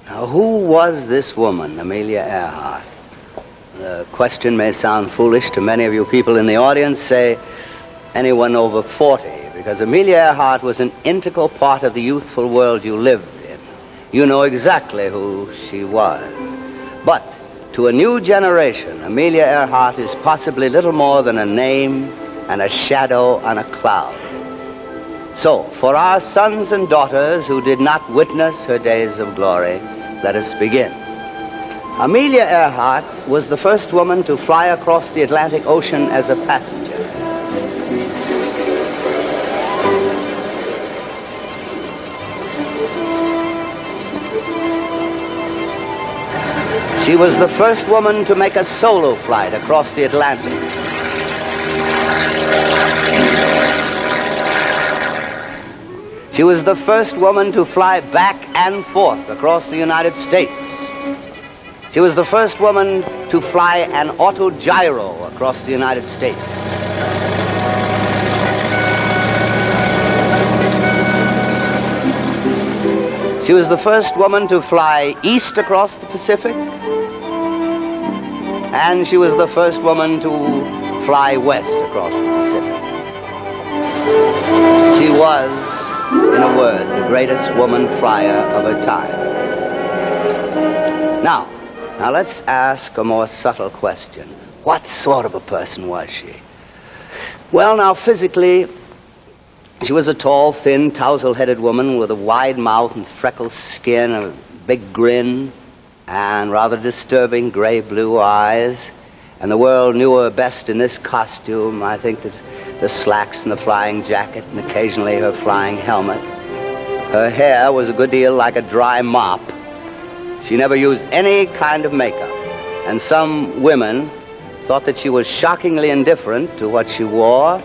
Now, who was this woman, Amelia Earhart? The question may sound foolish to many of you people in the audience, say anyone over 40, because Amelia Earhart was an integral part of the youthful world you lived in. You know exactly who she was. But to a new generation, Amelia Earhart is possibly little more than a name and a shadow on a cloud. So, for our sons and daughters who did not witness her days of glory, let us begin. Amelia Earhart was the first woman to fly across the Atlantic Ocean as a passenger. She was the first woman to make a solo flight across the Atlantic. She was the first woman to fly back and forth across the United States. She was the first woman to fly an autogyro across the United States. She was the first woman to fly east across the Pacific. And she was the first woman to fly west across the Pacific. She was, in a word, the greatest woman flyer of her time. Now let's ask a more subtle question. What sort of a person was she? Well, now, physically, she was a tall, thin, tousle-headed woman with a wide mouth and freckled skin, a big grin, and rather disturbing gray-blue eyes. And the world knew her best in this costume. I think that the slacks and the flying jacket and occasionally her flying helmet. Her hair was a good deal like a dry mop. She never used any kind of makeup. And some women thought that she was shockingly indifferent to what she wore,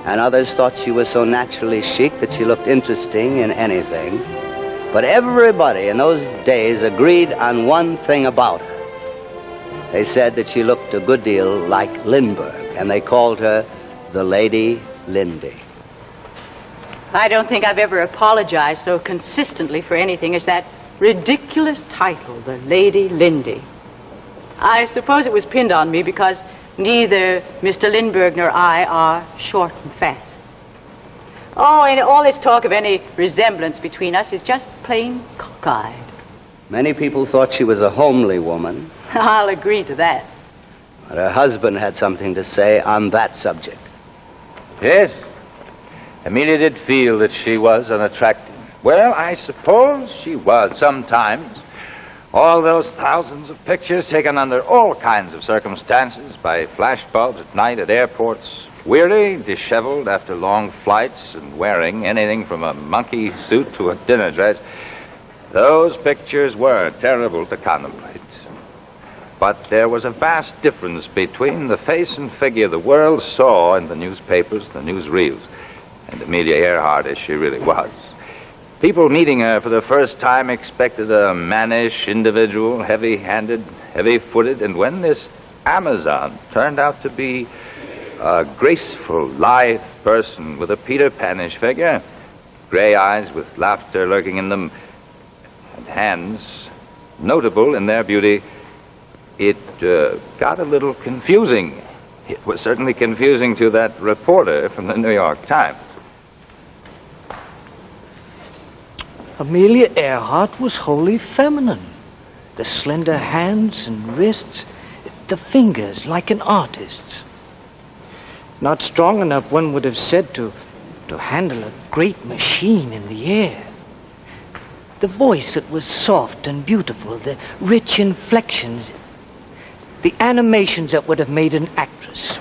and others thought she was so naturally chic that she looked interesting in anything. But everybody in those days agreed on one thing about her. They said that she looked a good deal like Lindbergh, and they called her the Lady Lindy. I don't think I've ever apologized so consistently for anything as that ridiculous title, the Lady Lindy. I suppose it was pinned on me because neither Mr. Lindbergh nor I are short and fat. Oh, and all this talk of any resemblance between us is just plain cockeyed. Many people thought she was a homely woman. I'll agree to that. But her husband had something to say on that subject. Yes, Amelia did feel that she was unattractive. Well, I suppose she was sometimes. All those thousands of pictures taken under all kinds of circumstances by flashbulbs at night at airports, weary, disheveled after long flights and wearing anything from a monkey suit to a dinner dress. Those pictures were terrible to contemplate. But there was a vast difference between the face and figure the world saw in the newspapers, the newsreels, and Amelia Earhart as she really was. People meeting her for the first time expected a mannish individual, heavy-handed, heavy-footed, and when this Amazon turned out to be a graceful, lithe person with a Peter Panish figure, gray eyes with laughter lurking in them, and hands notable in their beauty, it got a little confusing. It was certainly confusing to that reporter from the New York Times. Amelia Earhart was wholly feminine. The slender hands and wrists, the fingers like an artist's. Not strong enough, one would have said, to handle a great machine in the air. The voice that was soft and beautiful, the rich inflections, the animations that would have made an actress.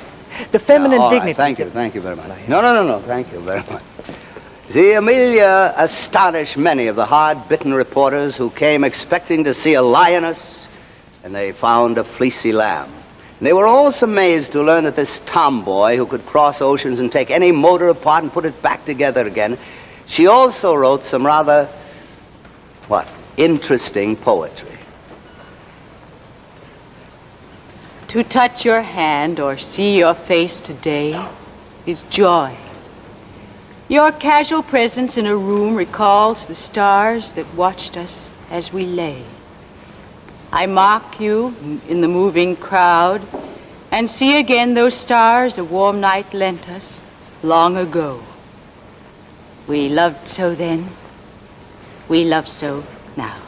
The feminine dignity. Thank you very much. No, thank you very much. See, Amelia astonished many of the hard-bitten reporters who came expecting to see a lioness, and they found a fleecy lamb. And they were also amazed to learn that this tomboy who could cross oceans and take any motor apart and put it back together again, she also wrote some rather, interesting poetry. To touch your hand or see your face today is joy. Your casual presence in a room recalls the stars that watched us as we lay. I mark you in the moving crowd and see again those stars a warm night lent us long ago. We loved so then, we love so now.